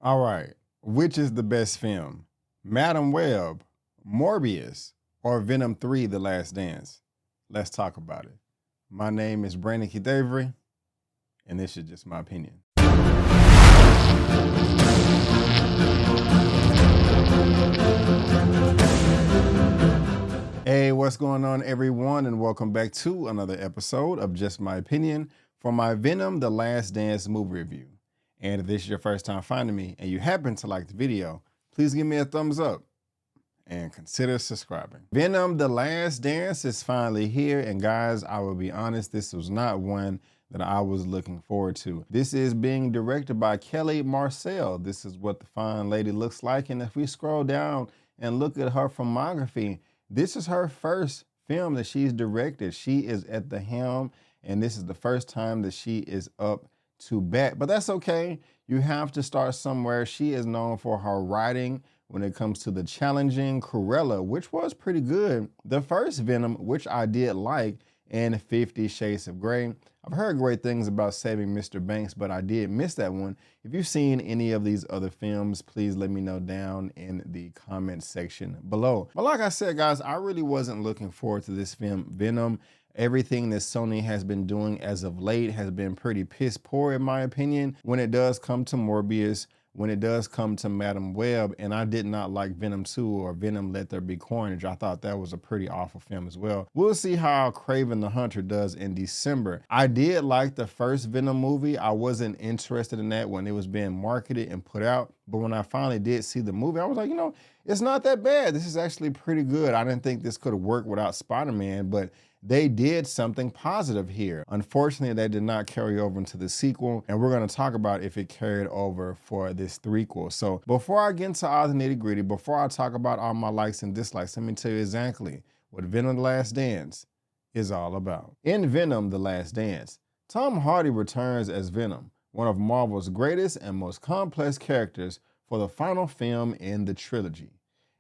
All right, which is the best film? Madam Web, Morbius, or Venom 3 The Last Dance? Let's talk about it. My name is Brandon Keith Avery, and this is just my opinion. Hey, what's going on, everyone, and welcome back to another episode of Just My Opinion for my Venom The Last Dance movie review. And if this is your first time finding me and you happen to like the video, please give me a thumbs up and consider subscribing. Venom The Last Dance is finally here, and guys, I will be honest, this was not one that I was looking forward to. This is being directed by Kelly Marcel. This is what the fine lady looks like, and if we scroll down and look at her filmography, this is her first film that she's directed. She is at the helm, and this is the first time that she is up to bat, but that's okay. You have to start somewhere. She is known for her writing when it comes to the challenging Cruella, which was pretty good. The first Venom, which I did like, and 50 Shades of Grey. I've heard great things about Saving Mr. Banks, but I did miss that one. If you've seen any of these other films, please let me know down in the comment section below. But like I said, guys, I really wasn't looking forward to this film, Venom. Everything that Sony has been doing as of late has been pretty piss poor, in my opinion, when it does come to Morbius, when it does come to Madam Web, and I did not like Venom 2 or Venom Let There Be Carnage. I thought that was a pretty awful film as well. We'll see how Kraven the Hunter does in December. I did like the first Venom movie. I wasn't interested in that when it was being marketed and put out, but when I finally did see the movie, I was like, you know, it's not that bad. This is actually pretty good. I didn't think this could have worked without Spider-Man, but they did something positive here. Unfortunately, they did not carry over into the sequel, and we're going to talk about if it carried over for this threequel. So before I get into all the nitty gritty, before I talk about all my likes and dislikes, let me tell you exactly what Venom The Last Dance is all about. In Venom The Last Dance, Tom Hardy returns as Venom, one of Marvel's greatest and most complex characters for the final film in the trilogy.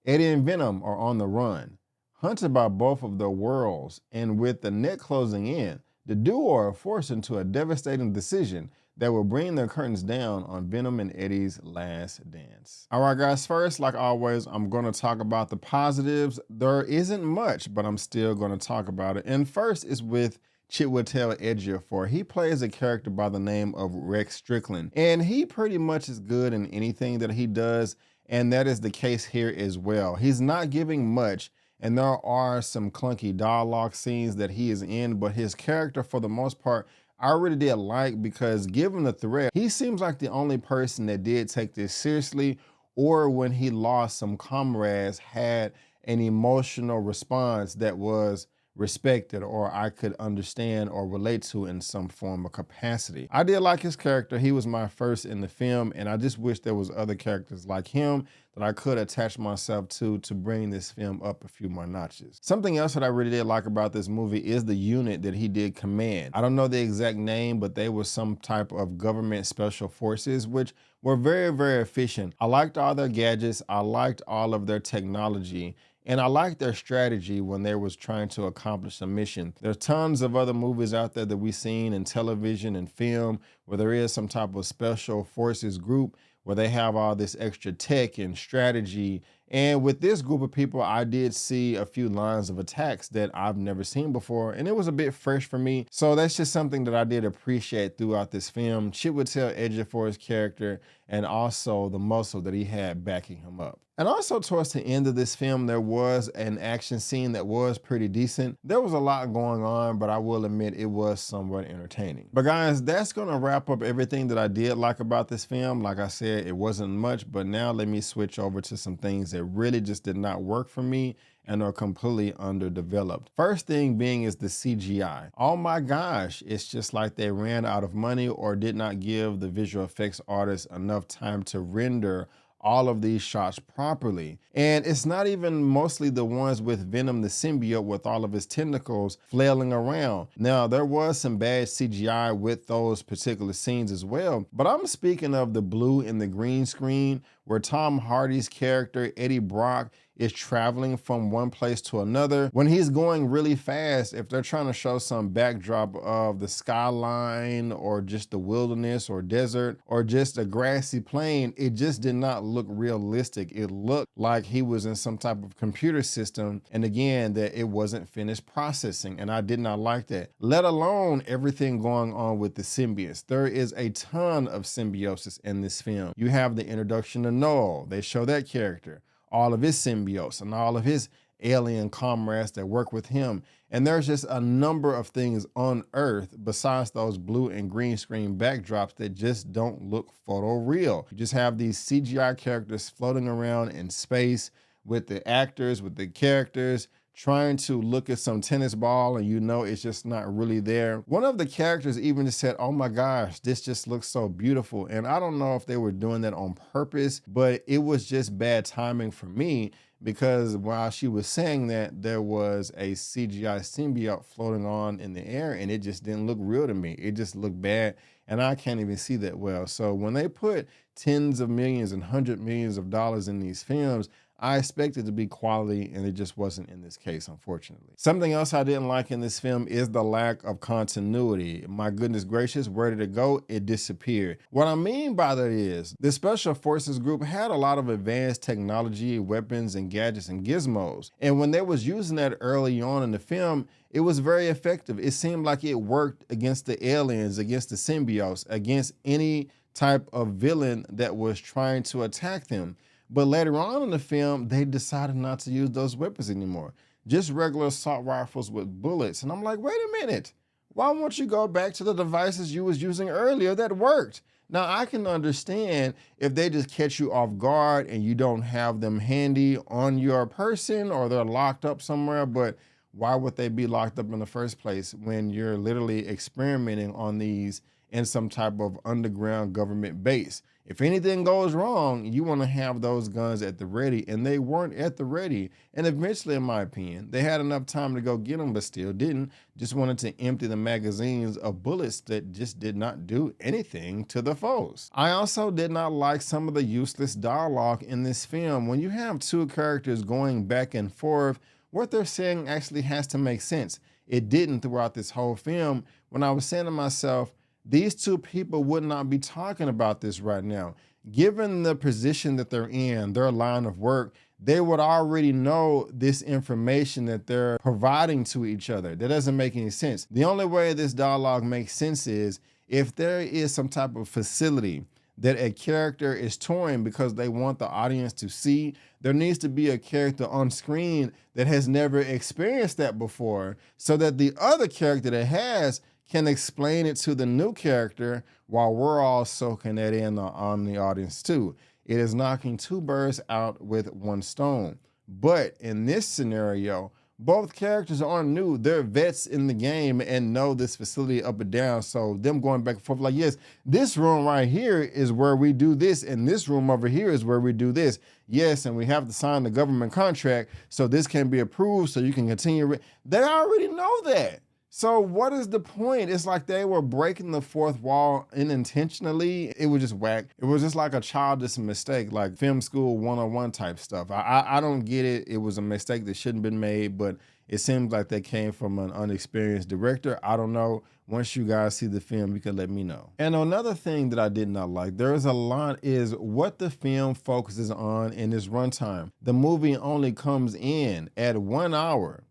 Eddie and Venom are on the run, hunted by both of their worlds, and with the net closing in, the duo are forced into a devastating decision that will bring their curtains down on Venom and Eddie's last dance. All right, guys, first, like always, I'm going to talk about the positives. There isn't much, but I'm still going to talk about it. And first is with Chiwetel Ejiofor. He plays a character by the name of Rex Strickland, and he pretty much is good in anything that he does, and that is the case here as well. He's not giving much, and there are some clunky dialogue scenes that he is in, but his character, for the most part, I really did like, because given the threat, he seems like the only person that did take this seriously, or when he lost some comrades, had an emotional response that was respected, or I could understand or relate to in some form or capacity. I did like his character. He was my first in the film, and I just wish there was other characters like him that I could attach myself to bring this film up a few more notches. Something else that I really did like about this movie is the unit that he did command. I don't know the exact name, but they were some type of government special forces, which were very, very efficient. I liked all their gadgets. I liked all of their technology. And I liked their strategy when they was trying to accomplish a mission. There's tons of other movies out there that we've seen in television and film where there is some type of special forces group where they have all this extra tech and strategy. And with this group of people, I did see a few lines of attacks that I've never seen before, and it was a bit fresh for me. So that's just something that I did appreciate throughout this film. Chiwetel Ejiofor's character, and also the muscle that he had backing him up. And also towards the end of this film, there was an action scene that was pretty decent. There was a lot going on, but I will admit it was somewhat entertaining. But guys, that's gonna wrap up everything that I did like about this film. Like I said, it wasn't much, but now let me switch over to some things that really just did not work for me and are completely underdeveloped. First thing being is the CGI. Oh my gosh, it's just like they ran out of money or did not give the visual effects artists enough time to render all of these shots properly. And it's not even mostly the ones with Venom the symbiote with all of his tentacles flailing around. Now, there was some bad CGI with those particular scenes as well, but I'm speaking of the blue and the green screen where Tom Hardy's character, Eddie Brock, is traveling from one place to another. When he's going really fast, if they're trying to show some backdrop of the skyline or just the wilderness or desert or just a grassy plain, it just did not look realistic. It looked like he was in some type of computer system, and again, that it wasn't finished processing, and I did not like that. Let alone everything going on with the symbiotes. There is a ton of symbiosis in this film. You have the introduction of Noel. They show that character, all of his symbiotes and all of his alien comrades that work with him. And there's just a number of things on Earth besides those blue and green screen backdrops that just don't look photoreal. You just have these CGI characters floating around in space with the actors, with the characters, trying to look at some tennis ball, and you know it's just not really there. One of the characters even just said, "Oh my gosh, this just looks so beautiful." And I don't know if they were doing that on purpose, but it was just bad timing for me, because while she was saying that, there was a CGI symbiote floating on in the air, and it just didn't look real to me. It just looked bad, and I can't even see that well. So when they put tens of millions and hundred millions of dollars in these films, I expect it to be quality, and it just wasn't in this case, unfortunately. Something else I didn't like in this film is the lack of continuity. My goodness gracious, where did it go? It disappeared. What I mean by that is the Special Forces group had a lot of advanced technology, weapons, and gadgets and gizmos. And when they was using that early on in the film, it was very effective. It seemed like it worked against the aliens, against the symbiotes, against any type of villain that was trying to attack them. But later on in the film, they decided not to use those weapons anymore. Just regular assault rifles with bullets. And I'm like, wait a minute. Why won't you go back to the devices you was using earlier that worked? Now, I can understand if they just catch you off guard and you don't have them handy on your person, or they're locked up somewhere, but why would they be locked up in the first place when you're literally experimenting on these in some type of underground government base? If anything goes wrong, you want to have those guns at the ready, and they weren't at the ready. And eventually, in my opinion, they had enough time to go get them, but still didn't. Just wanted to empty the magazines of bullets that just did not do anything to the foes. I also did not like some of the useless dialogue in this film. When you have two characters going back and forth, what they're saying actually has to make sense. It didn't throughout this whole film. When I was saying to myself, these two people would not be talking about this right now. Given the position that they're in, their line of work, they would already know this information that they're providing to each other. That doesn't make any sense. The only way this dialogue makes sense is if there is some type of facility that a character is touring because they want the audience to see, there needs to be a character on screen that has never experienced that before, so that the other character that has can explain it to the new character while we're all soaking that in on the audience too. It is knocking two birds out with one stone. But in this scenario, both characters aren't new. They're vets in the game and know this facility up and down. So them going back and forth like, yes, this room right here is where we do this, and this room over here is where we do this. Yes, and we have to sign the government contract so this can be approved so you can continue. They already know that. So what is the point? It's like they were breaking the fourth wall unintentionally. It was just whack. It was just like a childish mistake, like film school 101 type stuff. I don't get it. It was a mistake that shouldn't have been made, but it seems like that came from an unexperienced director. I don't know. Once you guys see the film, you can let me know. And another thing that I did not like, there is a lot, is what the film focuses on in its runtime. The movie only comes in at 1 hour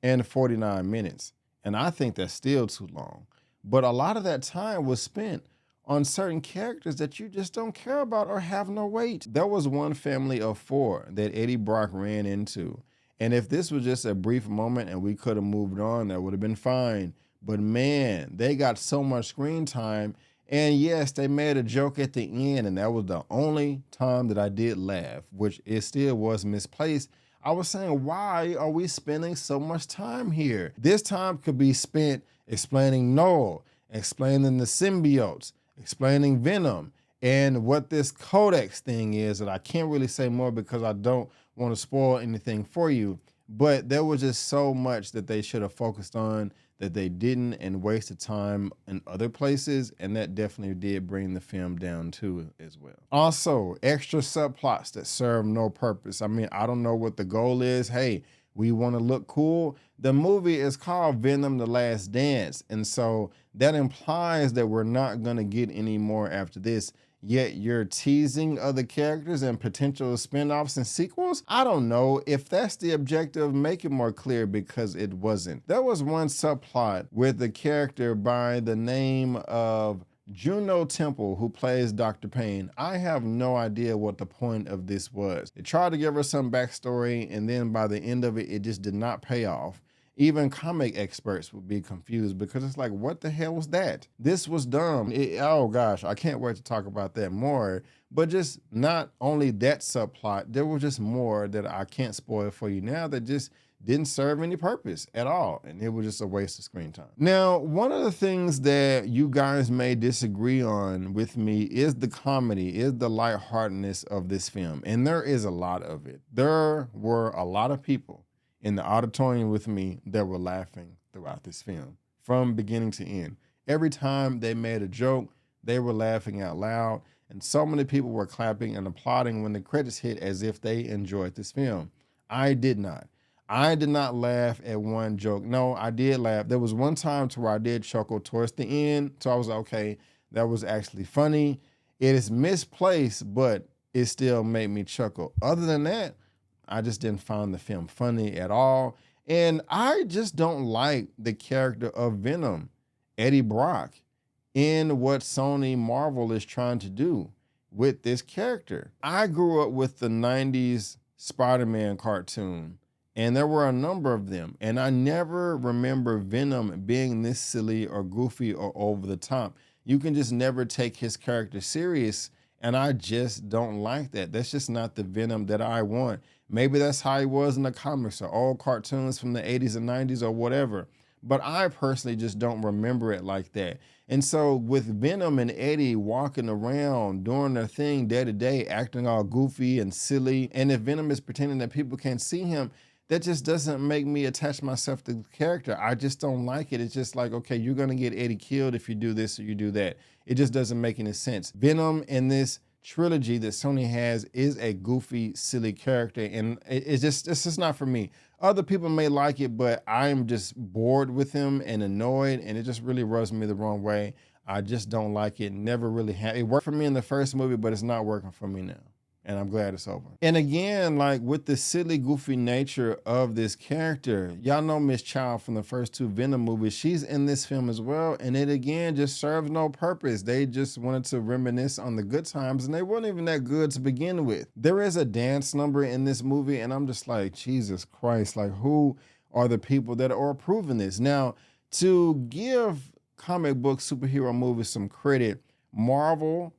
and 49 minutes. And I think that's still too long. But a lot of that time was spent on certain characters that you just don't care about or have no weight. There was one family of 4 that Eddie Brock ran into. And if this was just a brief moment and we could have moved on, that would have been fine. But man, they got so much screen time. And yes, they made a joke at the end, and that was the only time that I did laugh, which it still was misplaced. I was saying, why are we spending so much time here? This time could be spent explaining Noel, explaining the symbiotes, explaining Venom, and what this codex thing is that I can't really say more because I don't want to spoil anything for you. But there was just so much that they should have focused on that they didn't and wasted time in other places, and that definitely did bring the film down too as well. Also, extra subplots that serve no purpose. I mean, I don't know what the goal is. Hey, we want to look cool. The movie is called Venom: The Last Dance, and so that implies that we're not going to get any more after this. Yet you're teasing other characters and potential spin-offs and sequels? I don't know. If that's the objective, make it more clear, because it wasn't. There was one subplot with a character by the name of Juno Temple, who plays Dr. Payne. I have no idea what the point of this was. They tried to give her some backstory, and then by the end of it, it just did not pay off. Even comic experts would be confused, because it's like, what the hell was that? This was dumb. Oh gosh, I can't wait to talk about that more. But just not only that subplot, there was just more that I can't spoil for you now that just didn't serve any purpose at all. And it was just a waste of screen time. Now, one of the things that you guys may disagree on with me is the comedy, is the lightheartedness of this film. And there is a lot of it. There were a lot of people in the auditorium with me that were laughing throughout this film from beginning to end. Every time they made a joke, they were laughing out loud, and so many people were clapping and applauding when the credits hit as if they enjoyed this film. I did not. I did not laugh at one joke. No, I did laugh. There was one time to where I did chuckle towards the end, so I was like, okay, that was actually funny. It is misplaced, but it still made me chuckle. Other than that, I just didn't find the film funny at all. And I just don't like the character of Venom, Eddie Brock, in what Sony Marvel is trying to do with this character. I grew up with the 90s Spider-Man cartoon, and there were a number of them. And I never remember Venom being this silly or goofy or over the top. You can just never take his character serious, and I just don't like that. That's just not the Venom that I want. Maybe that's how he was in the comics or old cartoons from the 80s and 90s or whatever. But I personally just don't remember it like that. And so with Venom and Eddie walking around, doing their thing day to day, acting all goofy and silly, and if Venom is pretending that people can't see him, that just doesn't make me attach myself to the character. I just don't like it. It's just like, okay, you're gonna get Eddie killed if you do this or you do that. It just doesn't make any sense. Venom in this trilogy that Sony has is a goofy, silly character, and it's just not for me. Other people may like it, but I'm just bored with him and annoyed, and it just really rubs me the wrong way. I just don't like it. Never really had it. Worked for me in the first movie, but it's not working for me now. And I'm glad it's over. And again, like with the silly, goofy nature of this character, y'all know Miss Child from the first two Venom movies. She's in this film as well. And it again just serves no purpose. They just wanted to reminisce on the good times, and they weren't even that good to begin with. There is a dance number in this movie, and I'm just like, Jesus Christ, like who are the people that are approving this? Now, to give comic book superhero movies some credit, Marvel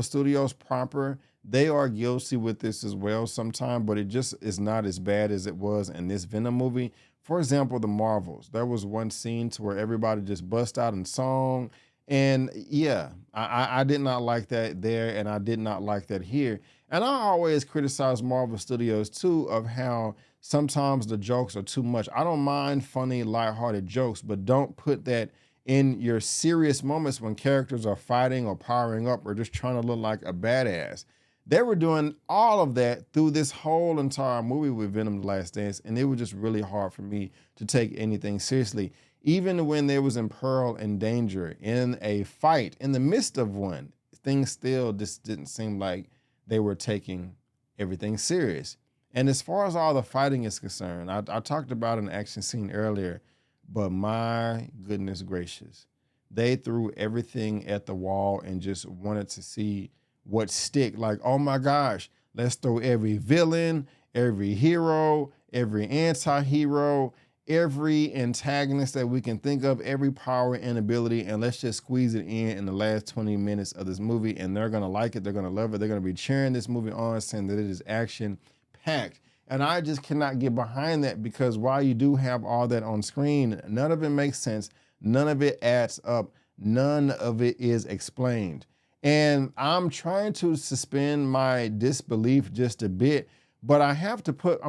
Studios proper, they are guilty with this as well sometimes, but it just is not as bad as it was in this Venom movie. For example, the Marvels. There was one scene to where everybody just bust out in song. And yeah, I did not like that there, and I did not like that here. And I always criticize Marvel Studios too of how sometimes the jokes are too much. I don't mind funny, lighthearted jokes, but don't put that in your serious moments when characters are fighting or powering up or just trying to look like a badass. They were doing all of that through this whole entire movie with Venom: The Last Dance, and it was just really hard for me to take anything seriously. Even when they was in peril and danger in a fight, in the midst of one, things still just didn't seem like they were taking everything serious. And as far as all the fighting is concerned, I talked about an action scene earlier, but my goodness gracious, they threw everything at the wall and just wanted to see what stick. Like, oh my gosh, let's throw every villain, every hero, every anti-hero, every antagonist that we can think of, every power and ability, and let's just squeeze it in the last 20 minutes of this movie, and they're gonna like it, they're gonna love it, they're gonna be cheering this movie on, saying that it is action-packed. And I just cannot get behind that, because while you do have all that on screen, none of it makes sense, none of it adds up, none of it is explained. And I'm trying to suspend my disbelief just a bit, but I'm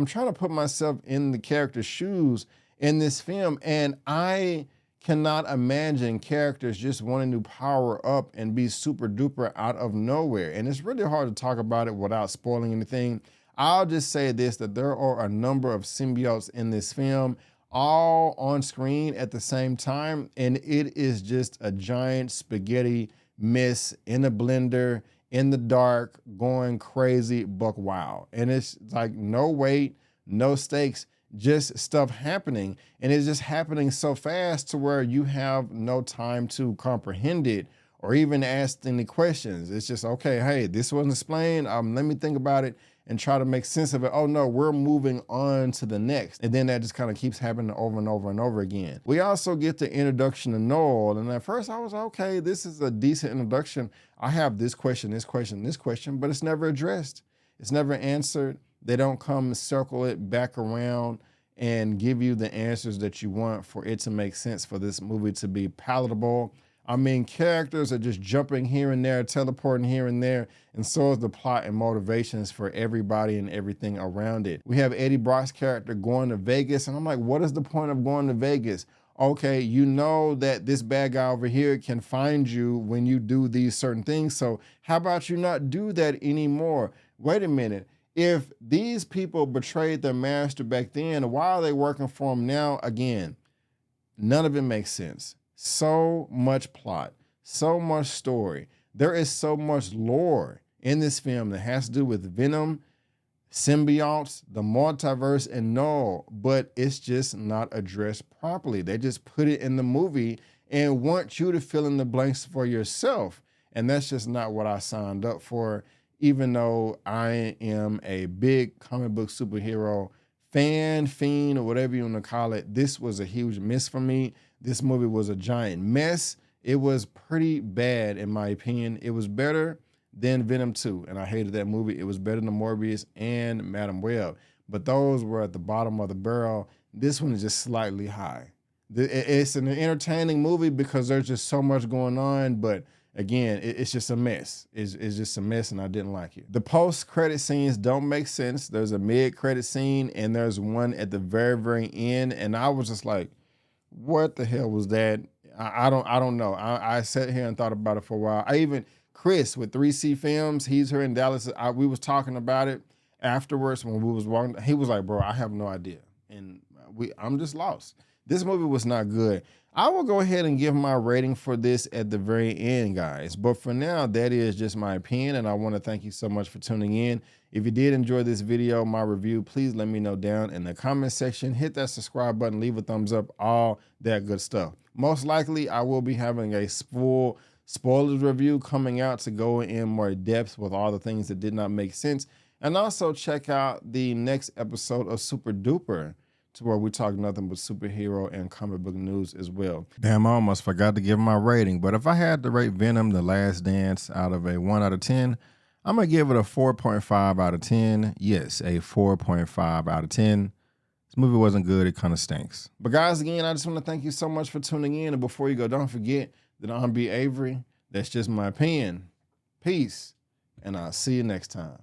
trying to put myself in the character's shoes in this film, and I cannot imagine characters just wanting to power up and be super duper out of nowhere. And it's really hard to talk about it without spoiling anything. I'll just say this, that there are a number of symbiotes in this film, all on screen at the same time, and it is just a giant spaghetti mess in a blender, in the dark, going crazy, buck wild. And it's like no weight, no stakes, just stuff happening. And it's just happening so fast to where you have no time to comprehend it or even ask any questions. It's just, okay, hey, this wasn't explained. Let me think about it and try to make sense of it. Oh no, we're moving on to the next. And then that just kind of keeps happening over and over and over again. We also get the introduction to Noel. And at first I was like, okay, this is a decent introduction. I have this question, this question, this question, but it's never addressed. It's never answered. They don't come circle it back around and give you the answers that you want for it to make sense, for this movie to be palatable. I mean, characters are just jumping here and there, teleporting here and there, and so is the plot and motivations for everybody and everything around it. We have Eddie Brock's character going to Vegas, and I'm like, what is the point of going to Vegas? Okay, you know that this bad guy over here can find you when you do these certain things, so how about you not do that anymore? Wait a minute. If these people betrayed their master back then, why are they working for him now? Again, none of it makes sense. So much plot, so much story. There is so much lore in this film that has to do with Venom, symbiotes, the multiverse, and Null, but it's just not addressed properly. They just put it in the movie and want you to fill in the blanks for yourself. And that's just not what I signed up for. Even though I am a big comic book superhero fan, fiend, or whatever you want to call it, this was a huge miss for me. This movie was a giant mess. It was pretty bad, in my opinion. It was better than Venom 2, and I hated that movie. It was better than Morbius and Madam Web, but those were at the bottom of the barrel. This one is just slightly high. It's an entertaining movie because there's just so much going on, but again, it's just a mess. It's just a mess, and I didn't like it. The post-credit scenes don't make sense. There's a mid-credit scene, and there's one at the very, very end, and I was just like, what the hell was that? I don't know. I sat here and thought about it for a while. Chris with 3C Films, he's here in Dallas. We was talking about it afterwards when we was walking. He was like, bro, I have no idea. And I'm just lost. This movie was not good. I will go ahead and give my rating for this at the very end, guys. But for now, that is just my opinion, and I want to thank you so much for tuning in. If you did enjoy this video, my review, please let me know down in the comment section. Hit that subscribe button, leave a thumbs up, all that good stuff. Most likely, I will be having a full spoilers review coming out to go in more depth with all the things that did not make sense. And also check out the next episode of Super Duper, to where we talk nothing but superhero and comic book news as well. Damn, I almost forgot to give my rating, but if I had to rate Venom: The Last Dance out of a 1 out of 10, I'm going to give it a 4.5 out of 10. Yes, a 4.5 out of 10. This movie wasn't good. It kind of stinks. But guys, again, I just want to thank you so much for tuning in. And before you go, don't forget that I'm B. Avery. That's just my opinion. Peace, and I'll see you next time.